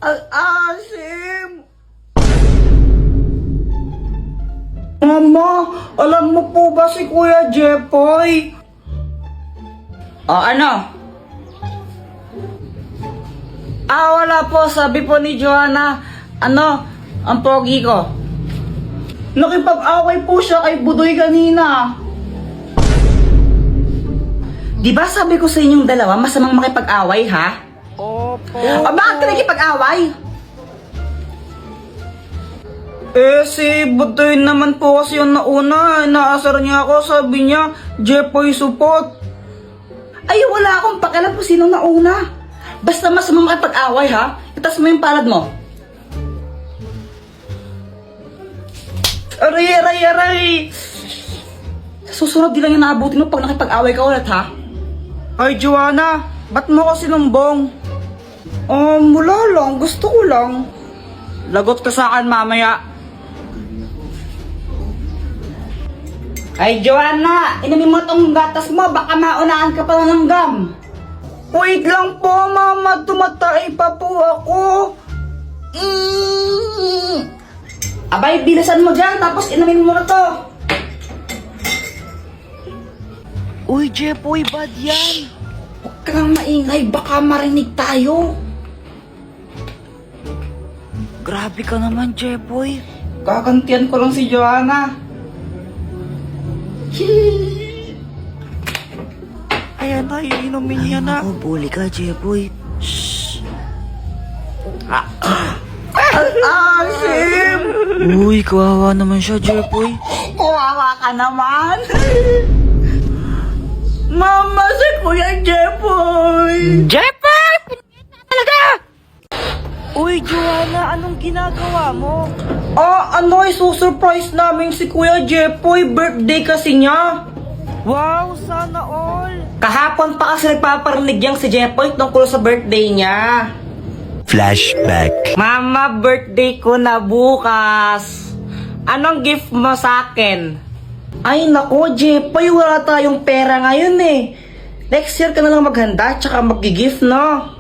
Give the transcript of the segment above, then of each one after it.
Al-asim! Mama, alam mo po ba si Kuya Jepoy? Ano? Wala po. Sabi po ni Joanna, ang pogi ko. Nakipag-away po siya kay Budoy kanina. Di ba sabi ko sa inyong dalawa, masamang makipag-away, ha? Opo. Bakit ka nakipag-away? Si Budoy naman po kasi yung nauna. Naasar niya ako, sabi niya, Jepoy support. Ay, wala akong pakialam kung sino nauna. Basta masamang makipag-away, ha? Itas mo yung palad mo. Aray! Susunod din lang yung naabutin mo pag nakipag-away ka ulit, ha? Ay, Joanna, ba't mo kasi lumbong? Wala lang. Gusto ko lang. Lagot ka sa akin mamaya. Ay, Joanna, inumin mo tong gatas mo. Baka maunahan ka pa ng gum. Wait lang po, Mama. Tumatay pa po ako. Abay, bilisan mo dyan. Tapos inumin mo na to. Uy, Jepoy, bad yan. Huwag kang maingay. Baka marinig tayo. Grabe ka naman, Jepoy. Kakantian ko lang si Joanna. Ayan na, iinumin niya na. Ako, bully ka, Jepoy. Shhh. Al-asim! Uy, kawawa naman siya, Jepoy. Kawawa ka naman. Mama, si Kuya Jepoy! Jepoy! Talaga! Uy, Joanna, anong ginagawa mo? Isusurprise namin si Kuya Jepoy. Birthday kasi niya. Wow, sana all! Kahapon pa kasi nagpaparinig yang si Jepoy tungkol sa birthday niya. Flashback. Mama, birthday ko na bukas. Anong gift mo sa akin? Ay nako, Jepoy, wala tayong pera ngayon eh. Next year ka na lang maghanda, tsaka mag-gift, no?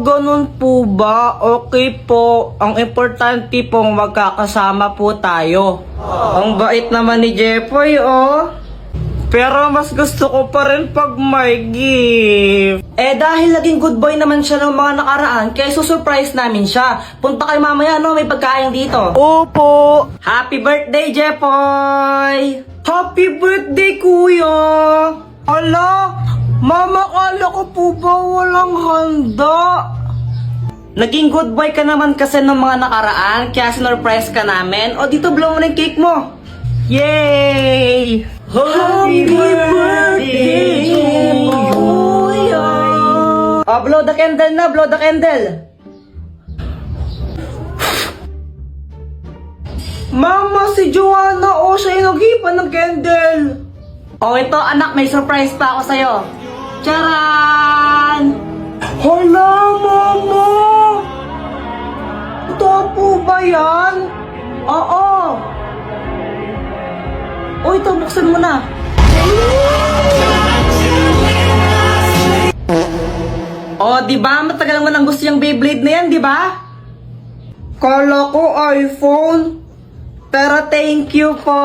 Ganun po ba? Okay po. Ang importante pong magkakasama po tayo. Ang bait naman ni Jepoy, oh. Pero mas gusto ko pa rin pag may gift. Dahil naging good boy naman siya ng mga nakaraan, kaya susurprise namin siya. Punta kayo mamaya, no? May pagkain dito. Opo! Happy birthday, Jepoy! Happy birthday, Kuya! Ala, Mama, kala ko po ba walang handa? Naging good boy ka naman kasi ng mga nakaraan, kaya sinurprise ka namin. Dito, blow mo na yung cake mo. Yay! Happy birthday, Kuya! Blow the candle na, blow the candle. Mama, si Joanna, siya yung naghipan ng candle. Ito anak, may surprise pa ako sa'yo. Charan! Hala, Mama! Ito po ba yan? Oo. Ito, buksan mo na. Diba? Matagal mo nang gusto yung Beyblade na yan, diba? Kala ko iPhone. Pero thank you po.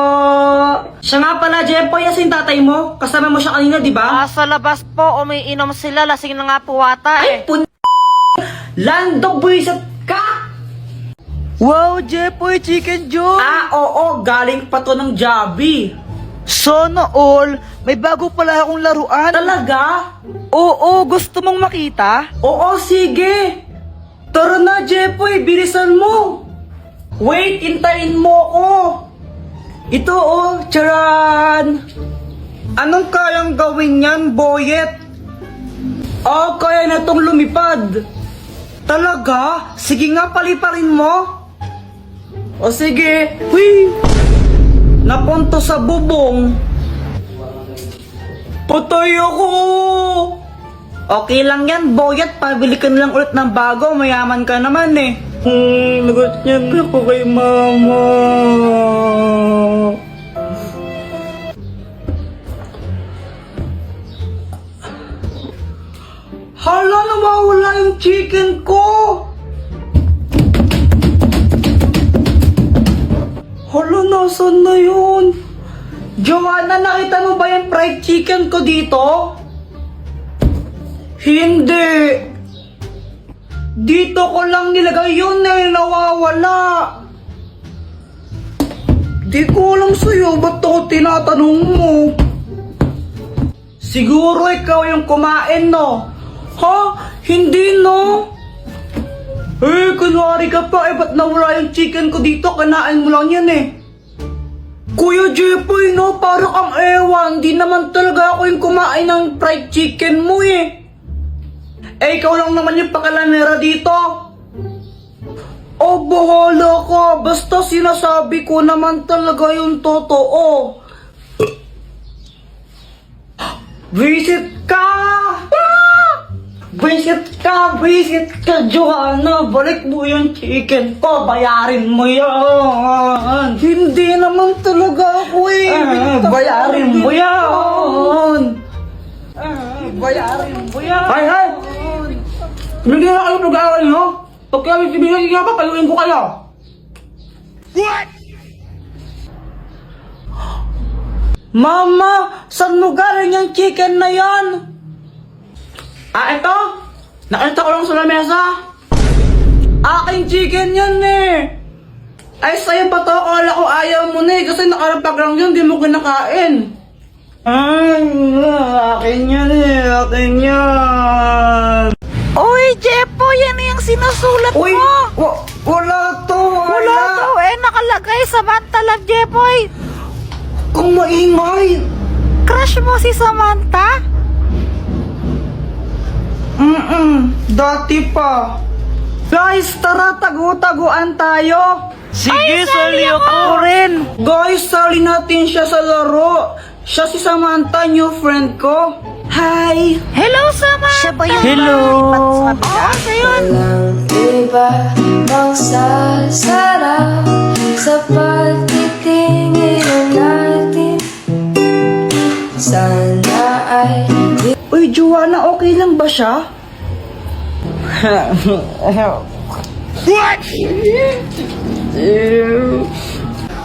Siya nga pala, Jepoy, yung tatay mo. Kasama mo siya kanina, di ba? Sa labas po, umiinom sila. Lasing na nga po ata Ay, Lando, buwisit ka! Wow, Jepoy, chicken joy! Oo, galing pa to ng Jollibee. Sana all, may bago pala akong laruan. Talaga? Oo, gusto mong makita? Oo, sige. Tara na, Jepoy, bilisan mo. Wait, intayin mo ko. Ito, charan. Anong kayang gawin yan, Boyet? Kaya na tong lumipad. Talaga? Sige nga, paliparin mo. Sige. Huy! Napunto sa bubong. Patay ako. Okay lang yan, Boyet. Pabili ka na lang ulit ng bago. Mayaman ka naman eh. Lagot niya na ako kay Mama. Hala, nawawala yung chicken ko. fried chicken ko dito? Hindi. Dito ko lang nilagay yun eh, nawawala. Di ko alam sa'yo, ba't ako tinatanong mo? Siguro ikaw yung kumain, no? Ha? Hindi, no? Eh, kunwari ka pa, eh, ba't nawala yung chicken ko dito? Kanain mo lang yan, eh. Kuya Jepoy, no? Parang kang ewan. Di naman talaga ako yung kumain ng fried chicken mo, eh. Eh, ikaw lang naman yung pakalanera dito. Oh, bahala ka. Basta sinasabi ko naman talaga yung totoo. Visit ka! Visit ka, Joanna. Balik mo yung chicken ko. Bayarin mo yan. Hindi naman talaga ako eh. Bayarin mo yan. Bayarin mo yan. Hay! Hindi na kayo nag-aaway, no? Pag kami ibigay nga pa, payuin ko kayo. What? Mama, saan mo galing yung chicken na yan? Ah, ito? Nakita ko lang sa lamesa. Aking chicken yan eh. Ay, sa'yo pa to. Akala ko ayaw mo na eh. Kasi nakarapag lang yun, di mo kinakain. Ay, akin yan eh. Akin yan. Uy, Jepoy, yan yung sinusulat Uy, mo. wala to. Wala to eh, nakalagay Samantha Love, Jepoy. Kung maingay. Crush mo si Samantha? Dati pa. Guys, tara, tagu-taguan tayo. Sige, sali ako rin. Guys, sali natin siya sa laro. Siya si Samantha, new friend ko. Hi! Hello, Samantha. Siya ba yung Hello. Oo, siya yun. Walang iba magsasarap sa pagtitingin natin. Sana ay Uy, Joanna, okay lang ba siya?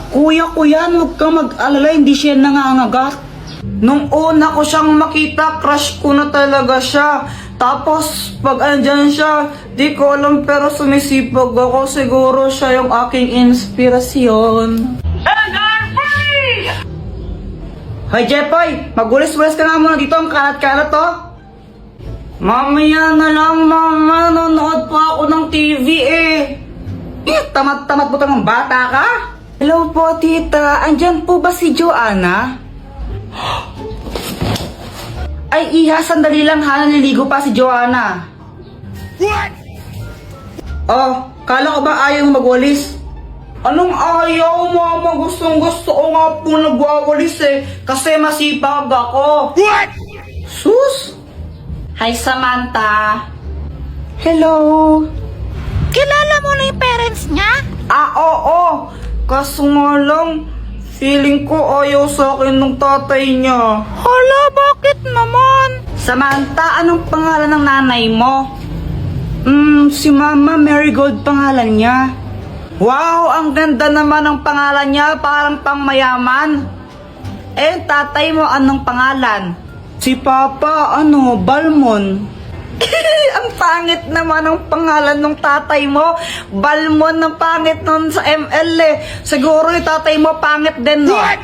Kuya, huwag kang mag-alala, hindi siya nangangagat. Nung una ko siyang makita, crush ko na talaga siya. Tapos, pag andyan siya, di ko alam pero sumisipag ako. Siguro siya yung aking inspirasyon. Hoy, Jepoy! Magulis-gulis ka nga muna dito. Ang kalat-kalat, to. Mamaya na lang, mama. Nanonood pa ako ng TV, eh. Tamad-tamad mo ng bata ka? Hello po, tita. Andyan po ba si Joanna? Ay, iha, sandali lang ha. Naliligo pa si Joanna. What? Oh, kala ko ba ayaw magwalis? Anong ayaw, mama? Gustong-gusto ko nga po nagwawalis eh. Kasi masipag ako. What? Sus? Hi, Samantha. Hello. Kilala mo na yung parents niya? Ah, oo. Kaso nga lang, feeling ko ayaw sa akin ng tatay niya. Hala, bakit naman? Samantha, anong pangalan ng nanay mo? Si Mama Marigold pangalan niya. Wow, ang ganda naman ng pangalan niya, parang pangmayaman. Eh, tatay mo anong pangalan? Si Papa, Balmon. Ang pangit naman ang pangalan ng tatay mo. Balmon, ang pangit nun sa ML eh. Siguro yung tatay mo pangit din, no? What?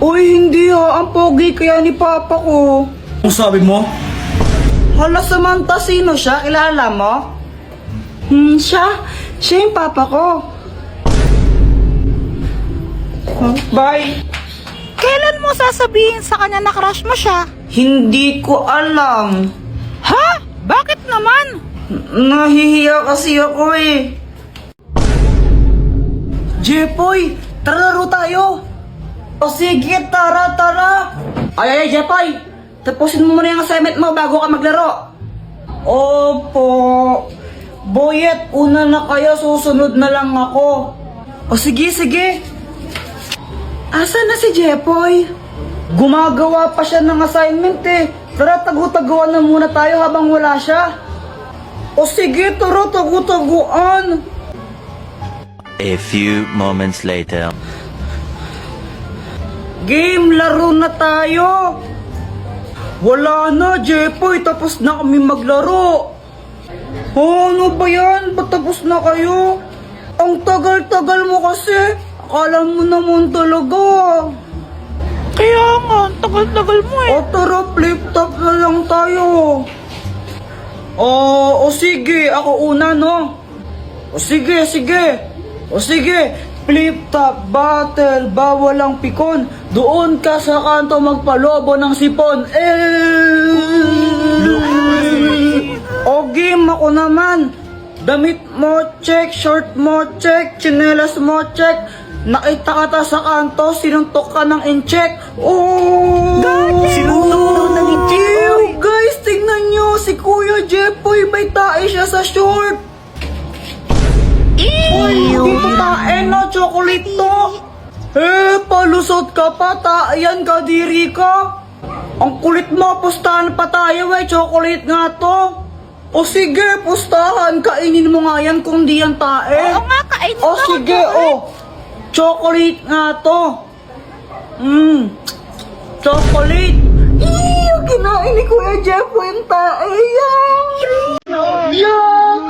Uy, hindi ha. Ang pogi kaya ni Papa ko. Ang sabi mo? Hala, Samantha, sino siya? Kilala mo? Siya yung Papa ko. Bye. Kailan mo sasabihin sa kanya na crush mo siya? Hindi ko alam. Ha? Bakit naman? Nahihiya kasi ako eh. Jepoy, tara laro tayo. O sige, tara. Ay, Jepoy. Tapusin mo muna yung assignment mo bago ka maglaro. Opo. Boyet, una na kayo, susunod na lang ako. O sige. Asa na si Jepoy? Gumagawa pa siya ng assignment eh. Tara, tagu-taguan na muna tayo habang wala siya. O sige, tara, tagu-taguan. A few moments later. Game, laro na tayo. Wala na, Jepoy. Tapos na kami maglaro. Oh, ano ba yan? Ba't tapos na kayo? Ang tagal-tagal mo kasi. Akala mo naman talaga. Kaya nga, ang tagal-tagal mo eh. O tara, flip top na lang tayo. O sige, ako una, no? O sige. O sige, flip top battle, bawal ang pikon. Doon ka sa kanto magpalobo ng sipon. O game ako naman. Damit mo check, short mo check, tsinelas mo check. Nakita ka sa kanto, sinuntok ka ng incheck. Oh! Sinuntok daw ng incheck, Ew, oy. guys, tingnan nyo. Si Kuya Jepoy, may tae siya sa short. Uy, dito tae na, chocolate to. Palusot ka pa, tae yan, kadiri ka. Ang kulit mo, pustahan pa tayo chocolate nga to. O sige, pustahan, kainin mo nga yan kung di yan tae. Oo nga, kainin O mo, sige, chocolate nga to. Chocolate. Ew, kinain ni Kuya Jepoy yung tae. Yuck!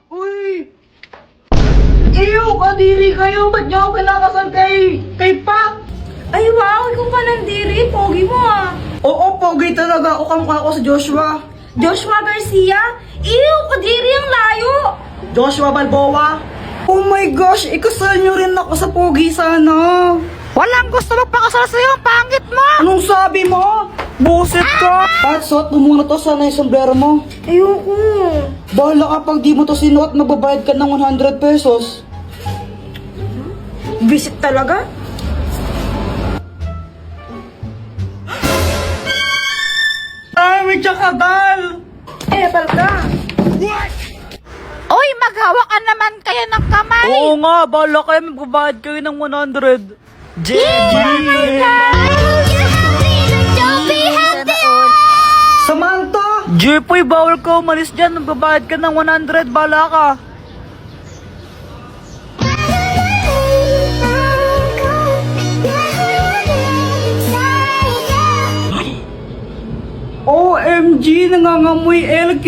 Uy! Ew, kadiri kayo! Ba't niyo ako kinakasal kay Pak? Ay, wow! Ikaw pa nandiri. Pogi mo ah. Oo, pogi talaga ako kamukha ko sa Joshua. Joshua Garcia? Ew! Kadiri ang layo! Joshua Balboa. Oh my gosh, ikasal niyo rin ako sa pogi sana. Walang gusto magpakasal sa'yo, ang pangit mo! Anong sabi mo? Buset ka! At suot mo muna to, sana yung sombrero mo. Ayoko. Bahala ka pag di mo to sinuot, magbabayad ka ng 100 pesos. Visit talaga? Ay, may tsakadal! Palka. Oy, maghawa ka naman kayo ng kamay! Oo nga, bahala kayo, magbabayad kayo ng 100. Samantha! Jepoy, bawal ka umalis dyan. Magbabayad ka ng 100. Bala ka. OMG! Nangangamoy LQ!